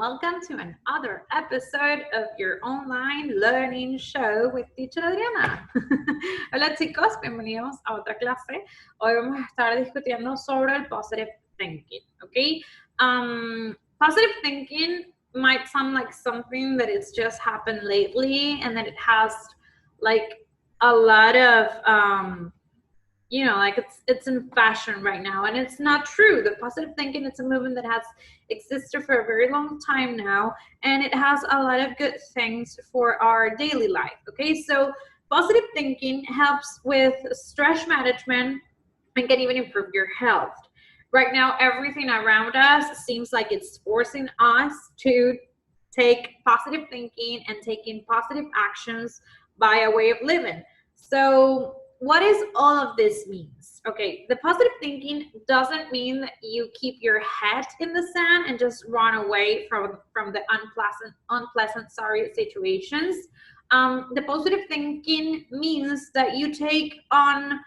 welcome to another episode of your online learning show with Teacher Adriana. Hola chicos, bienvenidos a otra clase. Hoy vamos a estar discutiendo sobre el positive thinking, okay? Positive thinking might sound like something that it's just happened lately and that it has like a lot of it's in fashion right now, and it's not true. The positive thinking, it's a movement that has existed for a very long time now, and it has a lot of good things for our daily life. Okay, so positive thinking helps with stress management and can even improve your health. Right now, everything around us seems like it's forcing us to take positive thinking and taking positive actions by a way of living. So what is all of this means? Okay, the positive thinking doesn't mean that you keep your head in the sand and just run away from the unpleasant situations. The positive thinking means that you take on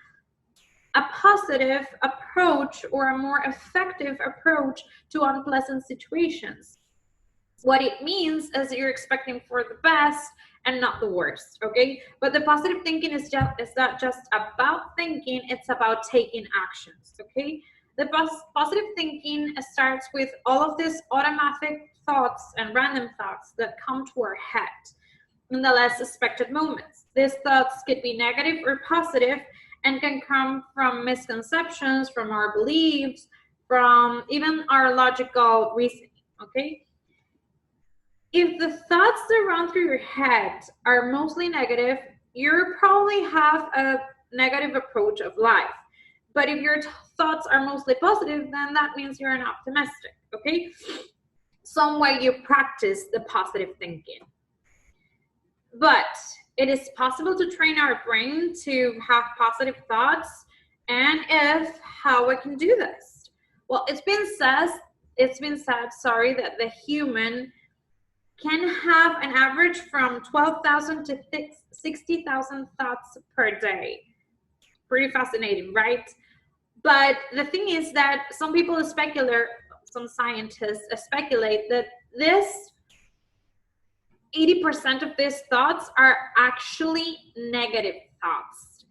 a positive approach or a more effective approach to unpleasant situations. What it means is that you're expecting for the best and not the worst, okay? But the positive thinking is not just about thinking, it's about taking actions, okay? The positive thinking starts with all of these automatic thoughts and random thoughts that come to our head in the less expected moments. These thoughts could be negative or positive and can come from misconceptions, from our beliefs, from even our logical reasoning, okay? If the thoughts that run through your head are mostly negative, you probably have a negative approach of life. But if your thoughts are mostly positive, then that means you're an optimistic, okay? Some way you practice the positive thinking. But it is possible to train our brain to have positive thoughts, and how we can do this? Well, it's been said, that the human can have an average from 12,000 to 60,000 thoughts per day. Pretty fascinating, right? But the thing is that some scientists speculate that 80% of these thoughts are actually negative thoughts.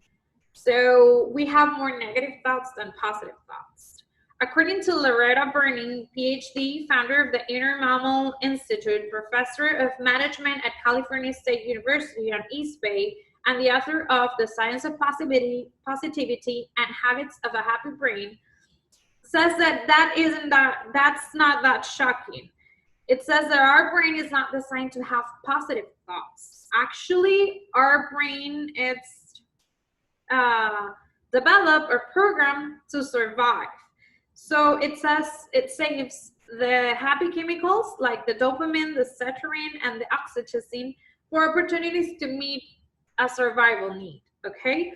So we have more negative thoughts than positive thoughts. According to Loretta Burning, PhD, founder of the Inner Mammal Institute, professor of management at California State University on East Bay, and the author of The Science of Positivity and Habits of a Happy Brain, says that's not that shocking. It says that our brain is not designed to have positive thoughts. Actually, our brain is developed or programmed to survive. So it saves the happy chemicals like the dopamine, the serotonin, and the oxytocin for opportunities to meet a survival need, okay?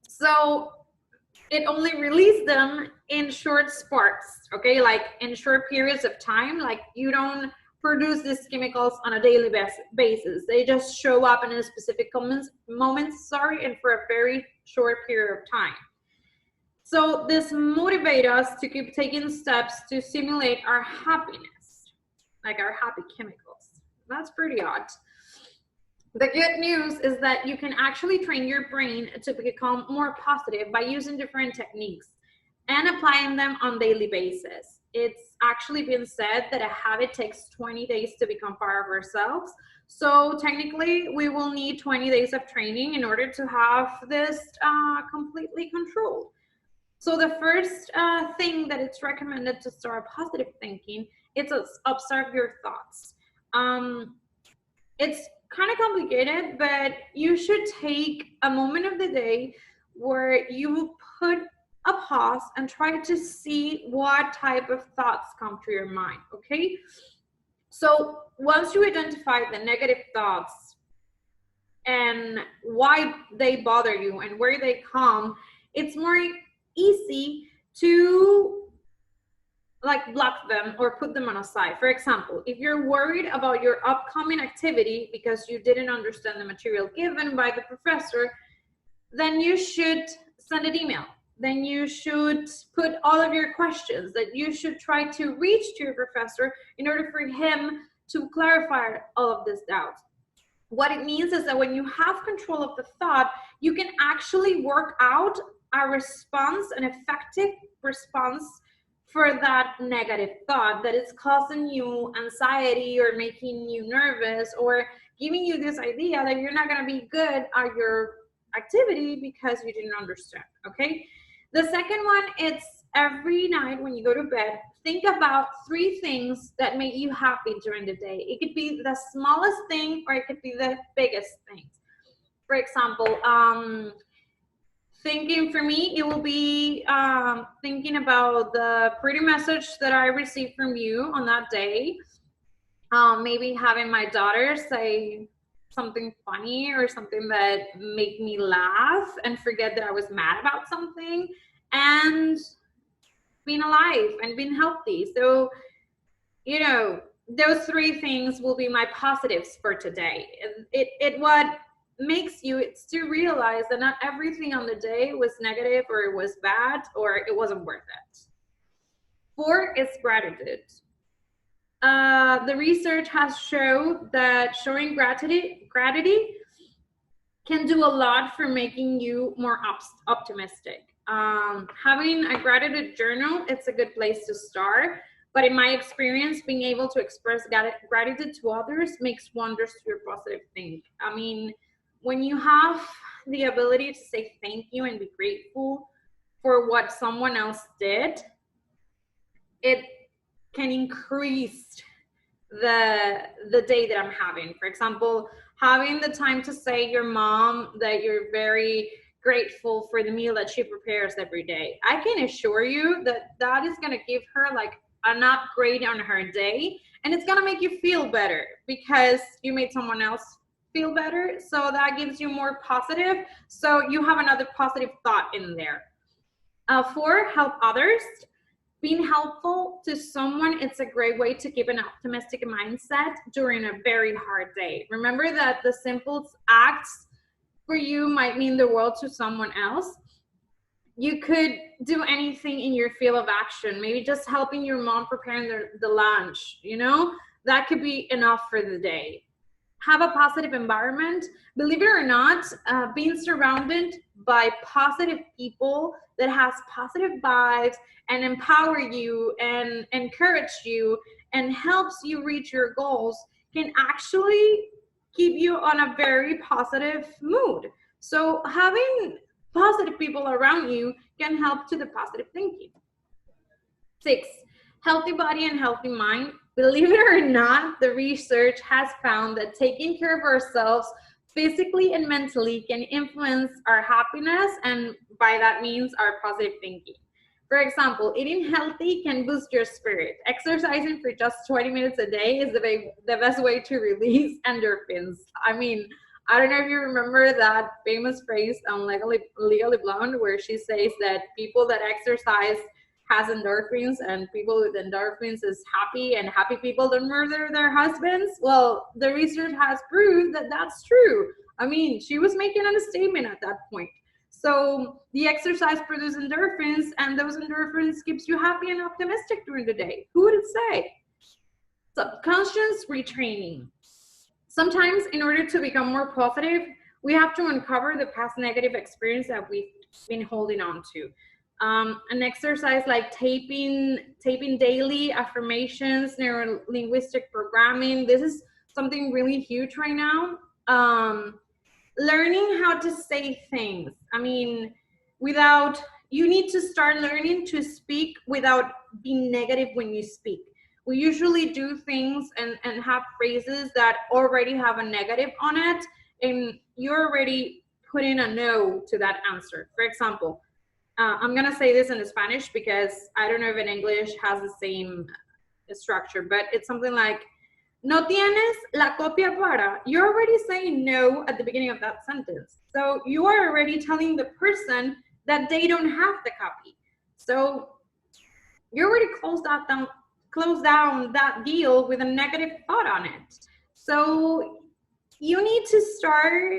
So it only releases them in short spurts, okay? Like in short periods of time, like you don't produce these chemicals on a daily basis. They just show up in a specific moments, and for a very short period of time. So this motivates us to keep taking steps to stimulate our happiness, like our happy chemicals. That's pretty odd. The good news is that you can actually train your brain to become more positive by using different techniques and applying them on a daily basis. It's actually been said that a habit takes 20 days to become part of ourselves. So technically, we will need 20 days of training in order to have this completely controlled. So the first thing that it's recommended to start positive thinking is to observe your thoughts. It's kind of complicated, but you should take a moment of the day where you put a pause and try to see what type of thoughts come to your mind, okay? So once you identify the negative thoughts and why they bother you and where they come, it's more easy to like block them or put them on a side. For example, if you're worried about your upcoming activity because you didn't understand the material given by the professor, then you should send an email then you should put all of your questions, that you should try to reach to your professor in order for him to clarify all of this doubt. What it means is that when you have control of the thought, you can actually work out a response, an effective response for that negative thought that is causing you anxiety or making you nervous or giving you this idea that you're not going to be good at your activity because you didn't understand. Okay. The second one, it's every night when you go to bed, think about 3 things that make you happy during the day. It could be the smallest thing or it could be the biggest things. For example, thinking for me, it will be thinking about the pretty message that I received from you on that day. Maybe having my daughter say something funny or something that make me laugh and forget that I was mad about something, and being alive and being healthy. So, you know, those 3 things will be my positives for today. It what makes you, it's to realize that not everything on the day was negative or it was bad or it wasn't worth it. 4 is gratitude. The research has shown that showing gratitude can do a lot for making you more optimistic. Having a gratitude journal, it's a good place to start. But in my experience, being able to express gratitude to others makes wonders to your positive thinking. I mean, when you have the ability to say thank you and be grateful for what someone else did, it can increase the day that I'm having. For example, having the time to say your mom that you're very grateful for the meal that she prepares every day. I can assure you that that is going to give her like an upgrade on her day, and it's going to make you feel better because you made someone else feel better. So that gives you more positive. So you have another positive thought in there. 4, help others. Being helpful to someone, it's a great way to keep an optimistic mindset during a very hard day. Remember that the simplest acts for you might mean the world to someone else. You could do anything in your field of action, maybe just helping your mom preparing the lunch, you know, that could be enough for the day. Have a positive environment. Believe it or not, being surrounded by positive people that has positive vibes and empower you and encourage you and helps you reach your goals can actually keep you on a very positive mood. So having positive people around you can help to the positive thinking. 6, healthy body and healthy mind. Believe it or not, the research has found that taking care of ourselves physically and mentally can influence our happiness, and by that means our positive thinking. For example, eating healthy can boost your spirit. Exercising for just 20 minutes a day is the best way to release endorphins. I mean, I don't know if you remember that famous phrase on Legally Blonde, where she says that people that exercise has endorphins and people with endorphins is happy, and happy people don't murder their husbands. Well, the research has proved that that's true. I mean, she was making a statement at that point. So the exercise produces endorphins, and those endorphins keeps you happy and optimistic during the day. Who would it say? Subconscious retraining. Sometimes in order to become more positive, we have to uncover the past negative experience that we've been holding on to. An exercise like taping daily affirmations, neuro-linguistic programming. This is something really huge right now. Learning how to say things. I mean, you need to start learning to speak without being negative when you speak. We usually do things and have phrases that already have a negative on it, and you're already putting a no to that answer. For example, I'm going to say this in Spanish because I don't know if in English has the same structure, but it's something like, no tienes la copia para. You're already saying no at the beginning of that sentence. So you are already telling the person that they don't have the copy. So you already closed down that deal with a negative thought on it. So you need to start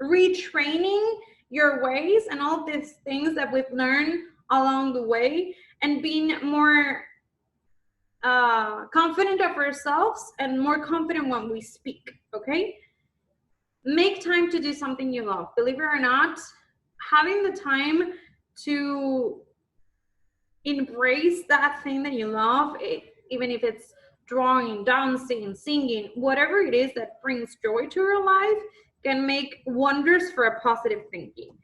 retraining your ways and all these things that we've learned along the way, and being more confident of ourselves and more confident when we speak, okay? Make time to do something you love. Believe it or not, having the time to embrace that thing that you love, even if it's drawing, dancing, singing, whatever it is that brings joy to your life, can make wonders for a positive thinking.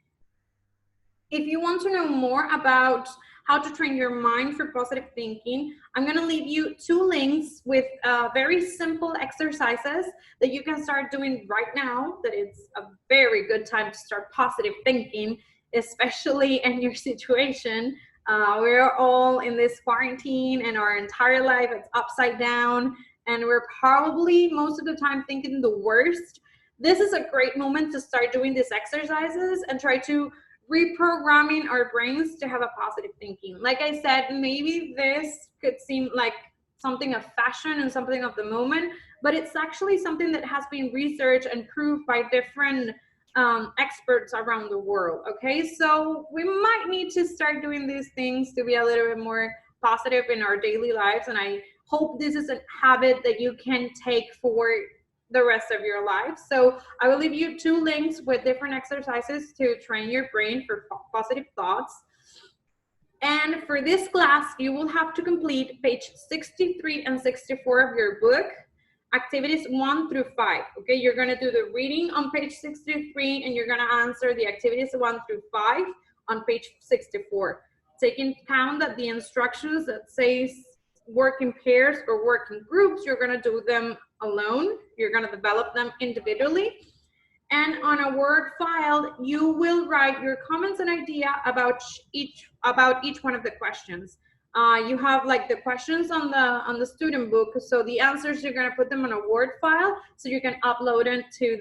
If you want to know more about how to train your mind for positive thinking, I'm going to leave you 2 links with very simple exercises that you can start doing right now. That it's a very good time to start positive thinking, especially in your situation. We're all in this quarantine and our entire life is upside down, and we're probably most of the time thinking the worst. This is a great moment to start doing these exercises and try to reprogramming our brains to have a positive thinking. Like I said, maybe this could seem like something of fashion and something of the moment, but it's actually something that has been researched and proved by different experts around the world. Okay, so we might need to start doing these things to be a little bit more positive in our daily lives, and I hope this is a habit that you can take for the rest of your life. So I will leave you 2 links with different exercises to train your brain for positive thoughts. And for this class, you will have to complete page 63 and 64 of your book, activities 1 through 5. Okay, you're going to do the reading on page 63 and you're going to answer the activities 1 through 5 on page 64. Take into account that the instructions that says work in pairs or work in groups, you're going to do them alone. You're going to develop them individually. And on a Word file, you will write your comments and idea about each one of the questions. You have like the questions on the student book, so the answers, you're going to put them on a Word file so you can upload it to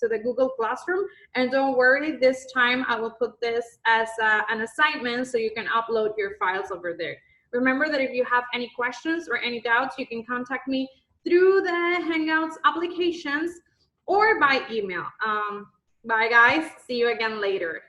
the Google Classroom. And don't worry, this time I will put this as an assignment so you can upload your files over there. Remember that if you have any questions or any doubts, you can contact me through the Hangouts applications or by email. Bye guys, see you again later.